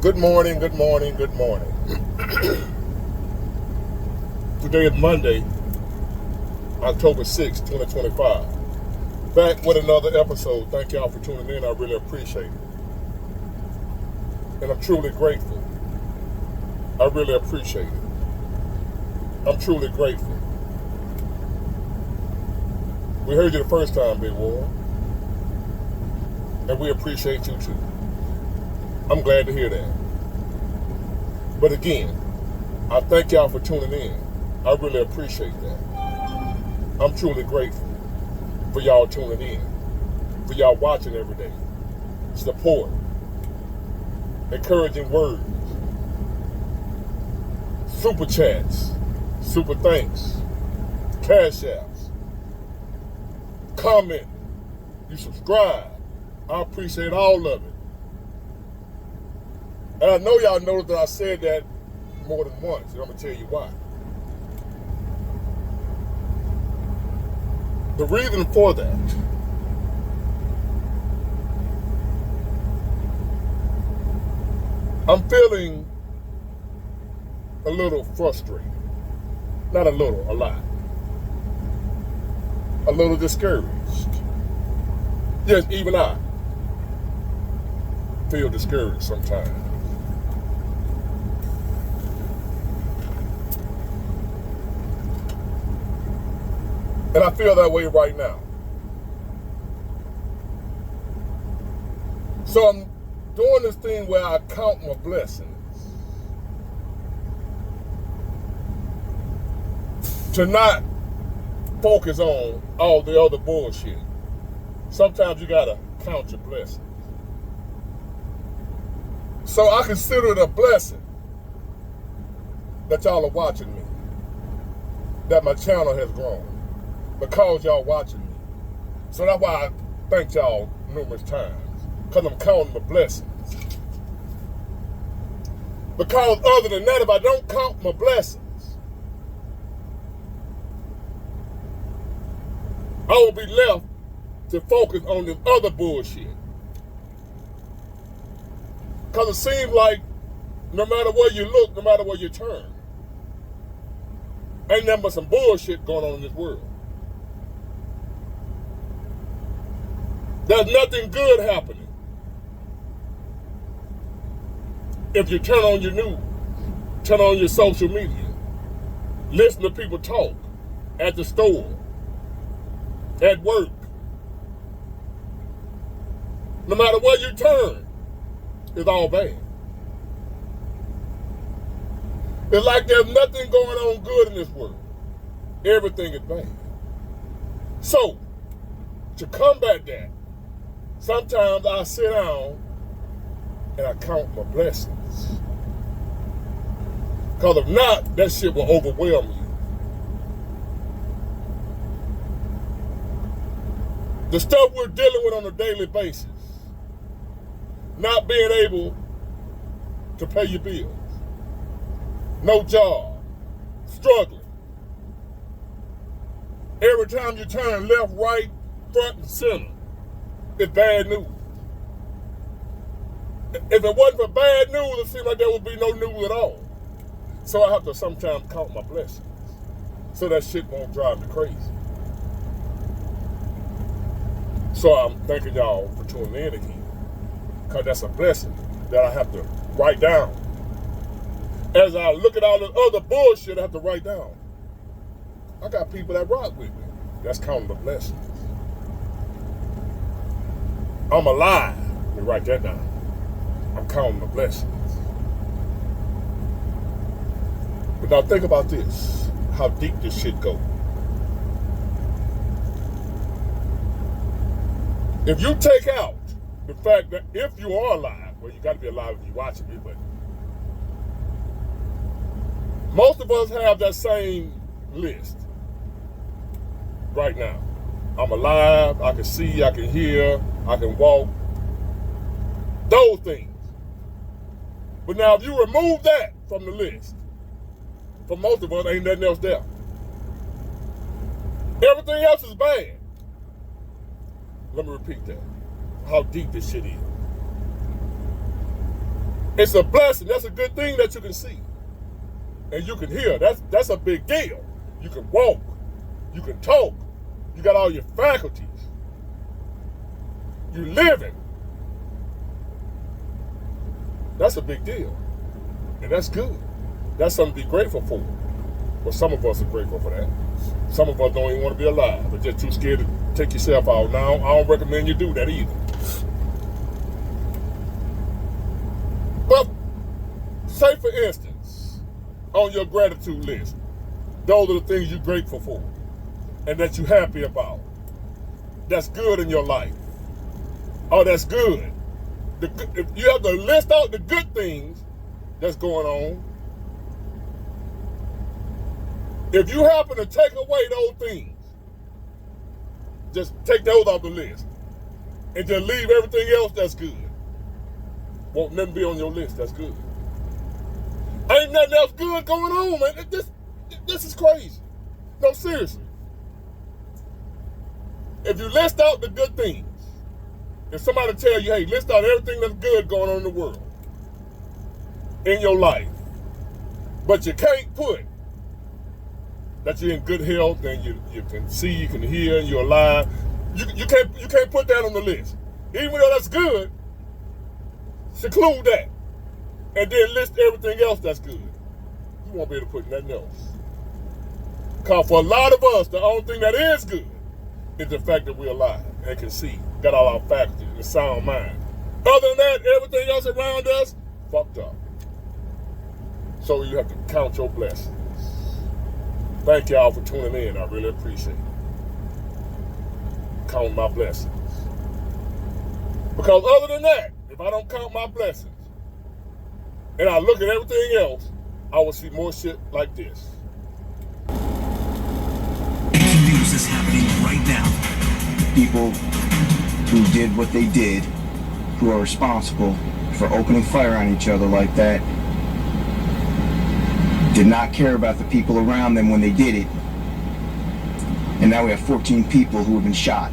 Good morning, good morning, good morning. Today is Monday, October 6, 2025. Back with another episode. Thank y'all for tuning in. I really appreciate it. And I'm truly grateful. I really appreciate it. I'm truly grateful. We heard you the first time, Big Ward. And we appreciate you too. I'm glad to hear that. But again, I thank y'all for tuning in. I really appreciate that. I'm truly grateful for y'all tuning in, for y'all watching every day, support, encouraging words, super chats, super thanks, cash apps, comment, you subscribe. I appreciate all of it. And I know y'all noticed that I said that more than once, and I'm going to tell you why. The reason for that I'm feeling a little frustrated. Not a little, a lot. A little discouraged. Yes, even I feel discouraged sometimes. And I feel that way right now. So I'm doing this thing where I count my blessings to not focus on all the other bullshit. Sometimes you gotta count your blessings. So I consider it a blessing that y'all are watching me, that my channel has grown, because y'all watching me. So that's why I thank y'all numerous times, because I'm counting my blessings. Because other than that, if I don't count my blessings, I will be left to focus on this other bullshit. Because it seems like no matter where you look, no matter where you turn, ain't nothing but some bullshit going on in this world. There's nothing good happening. If you turn on your news, turn on your social media, listen to people talk at the store, at work, no matter where you turn, it's all bad. It's like there's nothing going on good in this world. Everything is bad. So, to combat that, sometimes I sit down and I count my blessings. Because if not, that shit will overwhelm you. The stuff we're dealing with on a daily basis, not being able to pay your bills, no job, struggling. Every time you turn left, right, front, and center, it's bad news. If it wasn't for bad news, it seems like there would be no news at all. So I have to sometimes count my blessings so that shit won't drive me crazy. So I'm thanking y'all for tuning in again, because that's a blessing that I have to write down. As I look at all the other bullshit I have to write down. I got people that rock with me. That's counting the blessings. I'm alive. Let me write that down. I'm counting the blessings. But now think about this, how deep this shit goes. If you take out the fact that if you are alive, well, you got to be alive if you're watching me, but most of us have that same list right now. I'm alive, I can see, I can hear, I can walk. Those things. But now if you remove that from the list, for most of us, ain't nothing else there. Everything else is bad. Let me repeat that. How deep this shit is. It's a blessing. That's a good thing that you can see. And you can hear. That's a big deal. You can walk. You can talk. You got all your faculties. You living. That's a big deal. And that's good. That's something to be grateful for. Well, some of us are grateful for that. Some of us don't even want to be alive. They're just too scared to take yourself out. Now, I don't recommend you do that either. But say, for instance, on your gratitude list, those are the things you're grateful for and that you're happy about. That's good in your life. Oh, that's good. If you have to list out the good things that's going on, if you happen to take away those things, just take those off the list and just leave everything else that's good. Won't nothing be on your list that's good. Ain't nothing else good going on, man. This is crazy. No, seriously. If you list out the good things, if somebody tell you, hey, list out everything that's good going on in the world, in your life, but you can't put that you're in good health and you can see, you can hear, and you're alive, you can't put that on the list. Even though that's good, seclude that. And then list everything else that's good. You won't be able to put nothing else. Because for a lot of us, the only thing that is good is the fact that we're alive and can see, got all our faculties, and a sound mind. Other than that, everything else around us, fucked up. So you have to count your blessings. Thank y'all for tuning in. I really appreciate it. Count my blessings. Because other than that, if I don't count my blessings, and I look at everything else, I will see more shit like this. News is happening right now. People who did what they did, who are responsible for opening fire on each other like that, did not care about the people around them when they did it. And now we have 14 people who have been shot.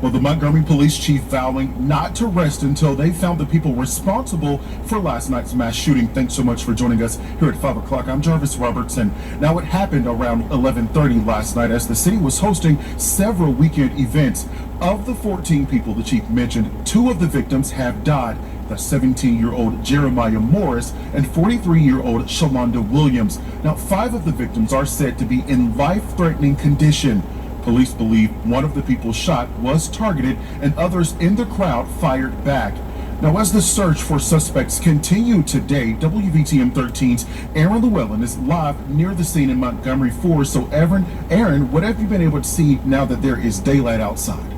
Well, the Montgomery police chief vowing not to rest until they found the people responsible for last night's mass shooting. Thanks so much for joining us here at 5 o'clock. I'm Jarvis Robertson. Now, it happened around 11:30 last night as the city was hosting several weekend events. Of the 14 people the chief mentioned, 2 of the victims have died. The 17-year-old Jeremiah Morris and 43-year-old Shalonda Williams. Now, 5 of the victims are said to be in life-threatening condition. Police believe one of the people shot was targeted and others in the crowd fired back. Now, as the search for suspects continued today, WVTM 13's Aaron Llewellyn is live near the scene in Montgomery 4. So, Aaron, what have you been able to see now that there is daylight outside?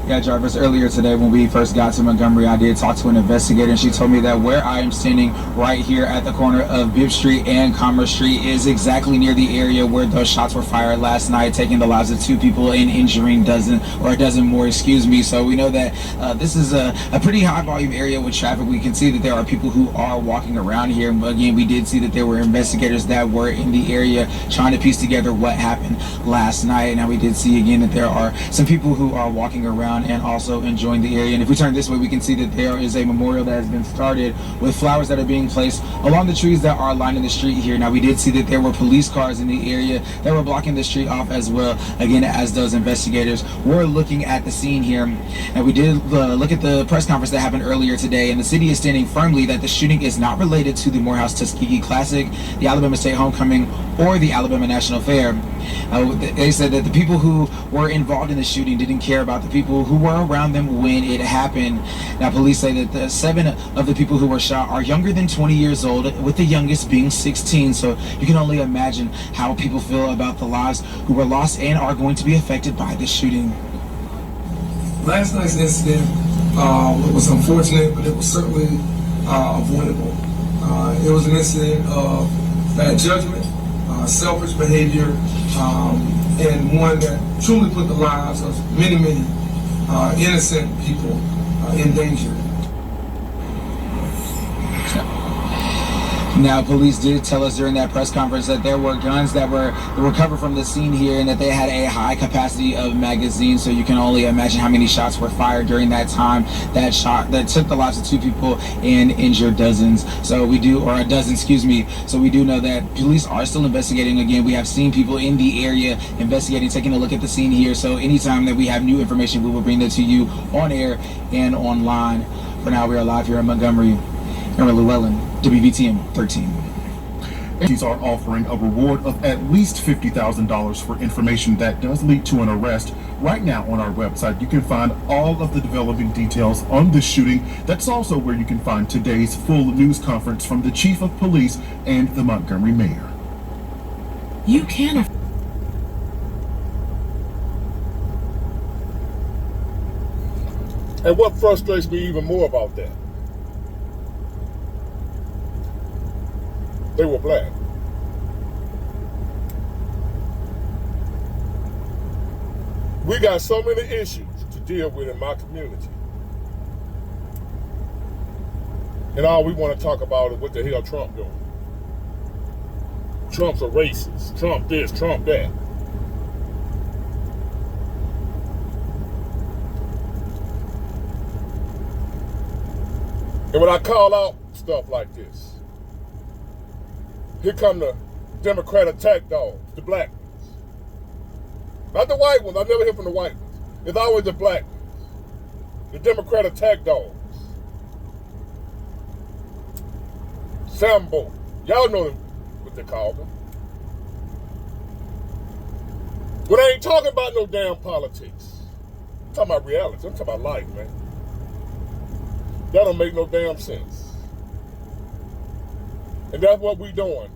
Yeah, Jarvis, earlier today when we first got to Montgomery, I did talk to an investigator, and she told me that where I am standing right here at the corner of Bibb Street and Commerce Street is exactly near the area where those shots were fired last night, taking the lives of 2 people and injuring a dozen more, So we know that this is a pretty high volume area with traffic. We can see that there are people who are walking around here. Again, we did see that there were investigators that were in the area trying to piece together what happened last night. Now, we did see again that there are some people who are walking around and also enjoying the area. And if we turn this way, we can see that there is a memorial that has been started with flowers that are being placed along the trees that are lining the street here. Now, we did see that there were police cars in the area that were blocking the street off as well, again, as those investigators were looking at the scene here. And we did look at the press conference that happened earlier today, and the city is standing firmly that the shooting is not related to the Morehouse Tuskegee Classic, the Alabama State Homecoming, or the Alabama National Fair. They said that the people who were involved in the shooting didn't care about the people who were around them when it happened. Now, police say that the 7 of the people who were shot are younger than 20 years old, with the youngest being 16. So you can only imagine how people feel about the lives who were lost and are going to be affected by this shooting. Last night's incident was unfortunate, but it was certainly avoidable. It was an incident of bad judgment, selfish behavior, and one that truly put the lives of many innocent people in danger. Now, police did tell us during that press conference that there were guns that were recovered from the scene here and that they had a high capacity of magazines, so you can only imagine how many shots were fired during that time. That took the lives of 2 people and injured dozens. So we do, or a dozen, excuse me. So we do know that police are still investigating. Again, we have seen people in the area investigating, taking a look at the scene here. So anytime that we have new information, we will bring that to you on air and online. For now, we are live here in Montgomery. Aaron Llewellyn, WVTM 13. Agencies are offering a reward of at least $50,000 for information that does lead to an arrest. Right now on our website, you can find all of the developing details on this shooting. That's also where you can find today's full news conference from the Chief of Police and the Montgomery Mayor. You can. And what frustrates me even more about that, they were black. We got so many issues to deal with in my community. And all we want to talk about is what the hell Trump doing. Trump's a racist. Trump this, Trump that. And when I call out stuff like this, here come the Democrat attack dogs, the black ones. Not the white ones. I never hear from the white ones. It's always the black ones. The Democrat attack dogs. Sambo. Y'all know what they call them. But I ain't talking about no damn politics. I'm talking about reality. I'm talking about life, man. That don't make no damn sense. And that's what we doing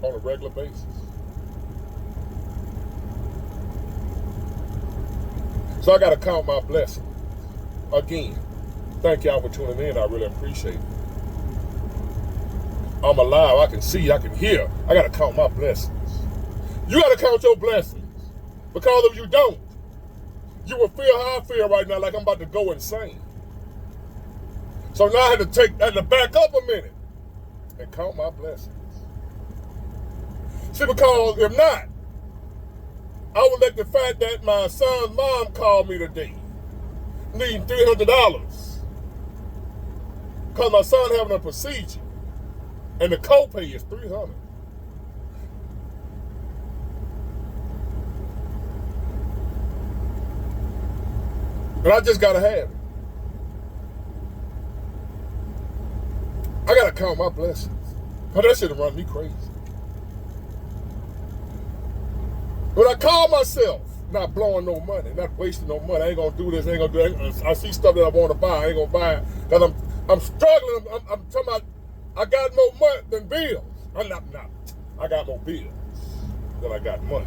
on a regular basis. So I got to count my blessings. Again, thank y'all for tuning in. I really appreciate it. I'm alive. I can see. I can hear. I got to count my blessings. You got to count your blessings. Because if you don't, you will feel how I feel right now, like I'm about to go insane. So now I had to back up a minute and count my blessings. See, because if not, I would let the fact that my son's mom called me today, needing $300, because my son having a procedure, and the copay is $300. And I just gotta have it. I gotta count my blessings. Cause that shit run me crazy. But I call myself not blowing no money, not wasting no money. I ain't gonna do this, I ain't gonna do that. I see stuff that I wanna buy, I ain't gonna buy it. Cause I'm struggling, I'm talking about, I got more money than bills. I got more bills than I got money.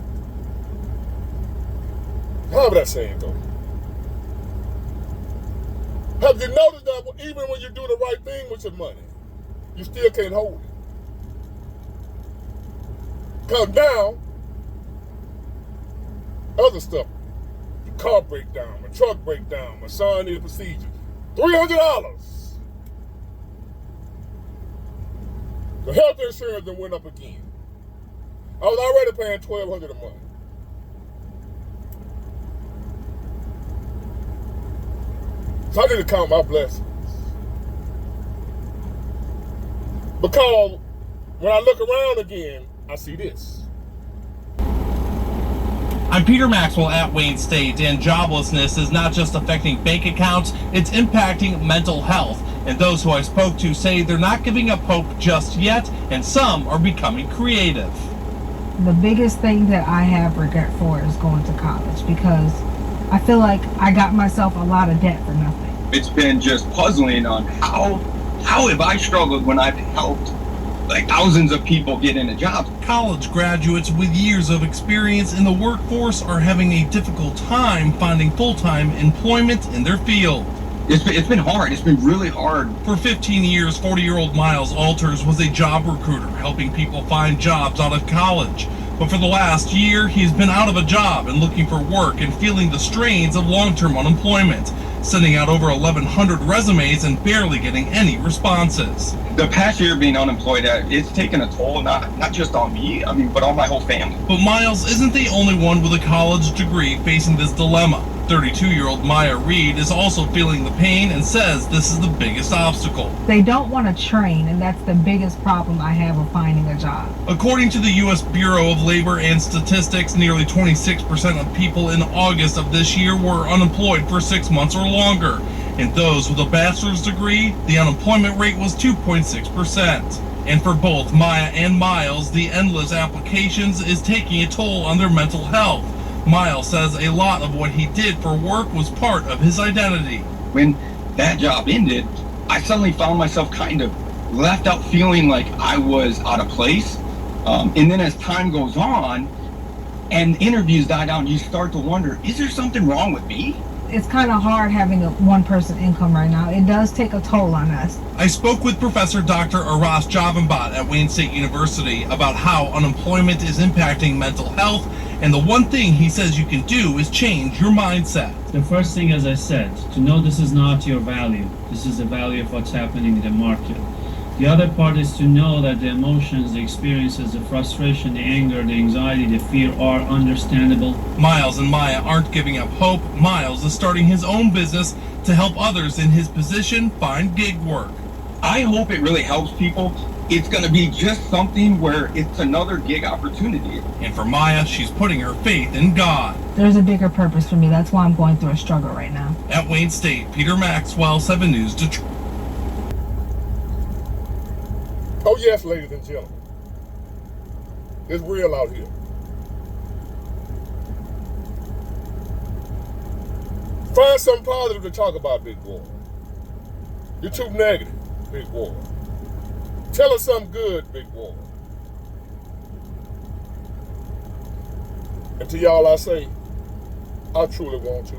However that saying goes. Have you noticed that even when you do the right thing with your money, you still can't hold it? Because now, other stuff, the car break down, my truck break down, my son needs a procedure, $300. The health insurance then went up again. I was already paying $1,200 a month. So I need to count my blessings. Because when I look around again, I see this. I'm Peter Maxwell at Wayne State, and joblessness is not just affecting bank accounts, it's impacting mental health. And those who I spoke to say they're not giving up hope just yet, and some are becoming creative. The biggest thing that I have regret for is going to college, because I feel like I got myself a lot of debt for nothing. It's been just puzzling on how have I struggled when I've helped like thousands of people get into jobs. College graduates with years of experience in the workforce are having a difficult time finding full-time employment in their field. It's been hard. It's been really hard. For 15 years, 40-year-old Miles Alters was a job recruiter, helping people find jobs out of college. But for the last year, he's been out of a job and looking for work and feeling the strains of long-term unemployment. sending out over 1,100 resumes and barely getting any responses. The past year being unemployed, it's taken a toll, not just on me, but on my whole family. But Miles isn't the only one with a college degree facing this dilemma. 32-year-old Maya Reed is also feeling the pain and says this is the biggest obstacle. They don't want to train, and that's the biggest problem I have with finding a job. According to the U.S. Bureau of Labor and Statistics, nearly 26% of people in August of this year were unemployed for 6 months or longer. And those with a bachelor's degree, the unemployment rate was 2.6%. And for both Maya and Miles, the endless applications is taking a toll on their mental health. Miles says a lot of what he did for work was part of his identity. When that job ended, I suddenly found myself kind of left out, feeling like I was out of place. And then as time goes on and interviews die down, you start to wonder, is there something wrong with me? It's kind of hard having a one-person income right now. It does take a toll on us. I spoke with Professor Dr. Aras Javanbot at Wayne State University about how unemployment is impacting mental health, and the one thing he says you can do is change your mindset. The first thing, as I said, to know this is not your value. This is the value of what's happening in the market. The other part is to know that the emotions, the experiences, the frustration, the anger, the anxiety, the fear are understandable. Miles and Maya aren't giving up hope. Miles is starting his own business to help others in his position find gig work. I hope it really helps people. It's going to be just something where it's another gig opportunity. And for Maya, she's putting her faith in God. There's a bigger purpose for me. That's why I'm going through a struggle right now. At Wayne State, Peter Maxwell, 7 News, Detroit. Oh yes, ladies and gentlemen. It's real out here. Find something positive to talk about, Big Boy. You're too negative, Big Boy. Tell us something good, Big Boy. And to y'all I say, I truly want to.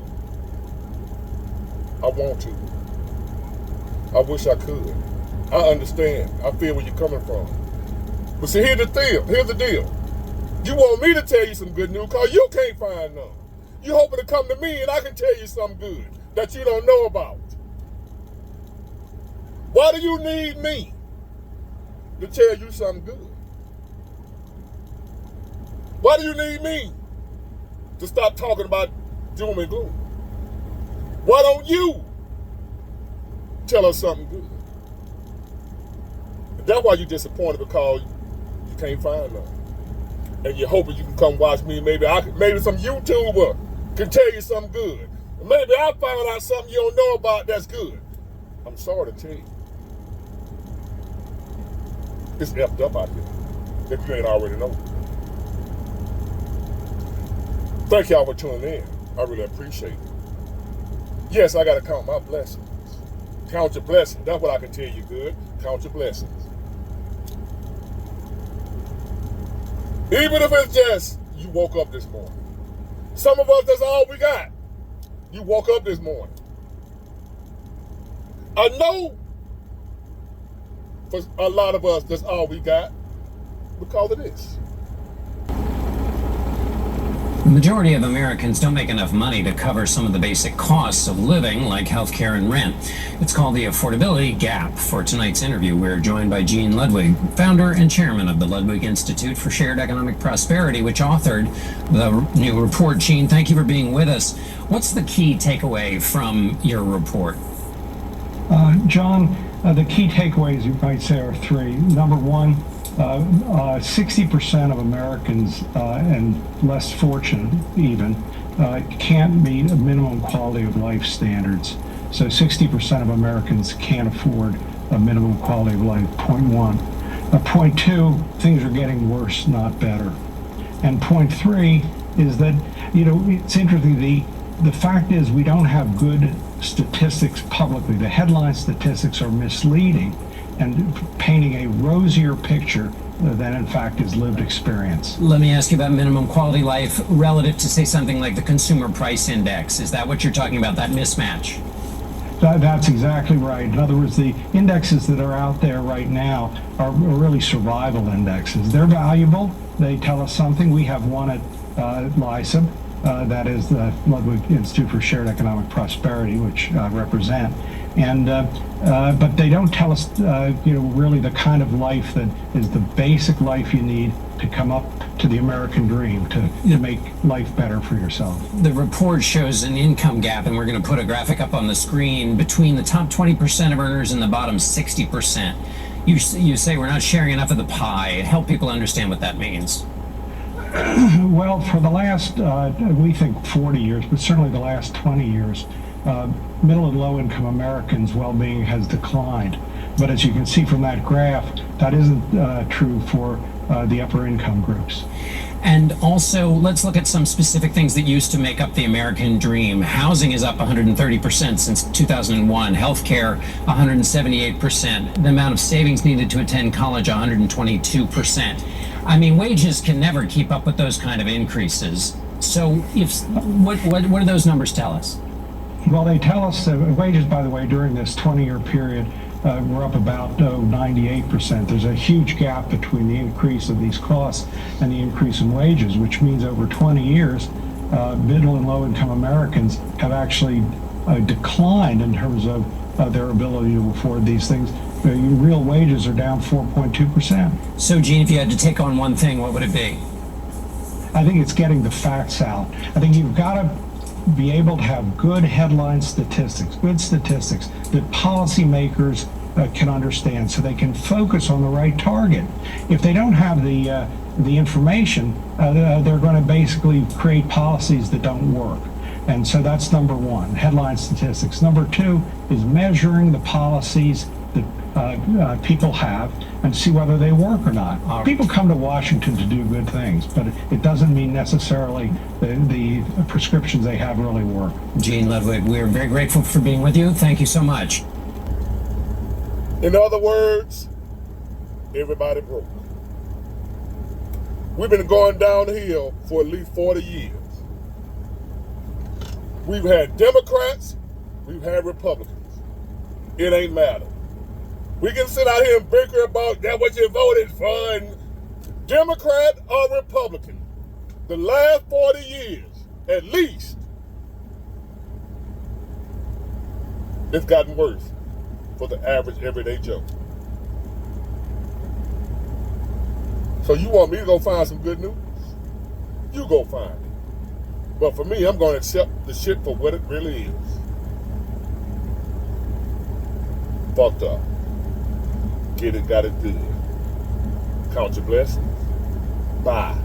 I want to. I wish I could. I understand. I feel where you're coming from. But see, here's the deal. Here's the deal. You want me to tell you some good news because you can't find none. You hoping to come to me and I can tell you something good that you don't know about. Why do you need me to tell you something good? Why do you need me to stop talking about doom and gloom? Why don't you tell us something good? That's why you're disappointed, because you can't find none. And you're hoping you can come watch me. Maybe some YouTuber can tell you something good. Maybe I found out something you don't know about that's good. I'm sorry to tell you. It's effed up out here, if you ain't already know. Thank y'all for tuning in. I really appreciate it. Yes, I got to count my blessings. Count your blessings. That's what I can tell you good. Count your blessings. Even if it's just you woke up this morning. Some of us, that's all we got. You woke up this morning. I know for a lot of us, that's all we got because of this. The majority of Americans don't make enough money to cover some of the basic costs of living, like healthcare and rent. It's called the affordability gap. For tonight's interview, we're joined by Gene Ludwig, founder and chairman of the Ludwig Institute for Shared Economic Prosperity, which authored the new report. Gene, thank you for being with us. What's the key takeaway from your report? John, the key takeaways, you might say, are three. Number one, 60% of Americans and less fortunate even can't meet a minimum quality of life standards. So 60% of Americans can't afford a minimum quality of life, point one. Point two, things are getting worse, not better. And point three is that, it's interesting, the fact is we don't have good statistics publicly. The headline statistics are misleading and painting a rosier picture than in fact is lived experience. Let me ask you about minimum quality life relative to, say, something like the Consumer Price Index. Is that what you're talking about, that mismatch? That's exactly right. In other words, the indexes that are out there right now are really survival indexes. They're valuable. They tell us something. We have one at LISA, that is the Ludwig Institute for Shared Economic Prosperity, which I represent. And but they don't tell us, really the kind of life that is the basic life you need to come up to the American dream, to make life better for yourself. The report shows an income gap, and we're going to put a graphic up on the screen, between the top 20% of earners and the bottom 60%. You say we're not sharing enough of the pie. Help people understand what that means. Well, for the last, we think 40 years, but certainly the last 20 years, middle and low-income Americans' well-being has declined. But as you can see from that graph, that isn't true for the upper-income groups. And also, let's look at some specific things that used to make up the American dream. Housing is up 130% since 2001. Healthcare, 178%. The amount of savings needed to attend college, 122%. I mean, wages can never keep up with those kind of increases. So, what do those numbers tell us? Well, they tell us that wages, by the way, during this 20-year period, were up about 98%. There's a huge gap between the increase of these costs and the increase in wages, which means over 20 years, middle and low-income Americans have actually declined in terms of their ability to afford these things. Real wages are down 4.2%. So, Gene, if you had to take on one thing, what would it be? I think it's getting the facts out. I think you've got to be able to have good headline statistics, good statistics that policymakers can understand, so they can focus on the right target. If they don't have the information, they're going to basically create policies that don't work. And so that's number one, headline statistics. Number two is measuring the policies that people have and see whether they work or not. People come to Washington to do good things, but it doesn't mean necessarily the prescriptions they have really work. Gene Ludwig, we're very grateful for being with you. Thank you so much. In other words, everybody broke. We've been going downhill for at least 40 years. We've had Democrats, we've had Republicans. It ain't matter. We can sit out here and bicker about that, what you voted for, and Democrat or Republican. The last 40 years, at least, it's gotten worse for the average everyday Joe. So you want me to go find some good news? You go find it. But for me, I'm going to accept the shit for what it really is. Fucked up. Get it, got it good. Count your blessings. Bye.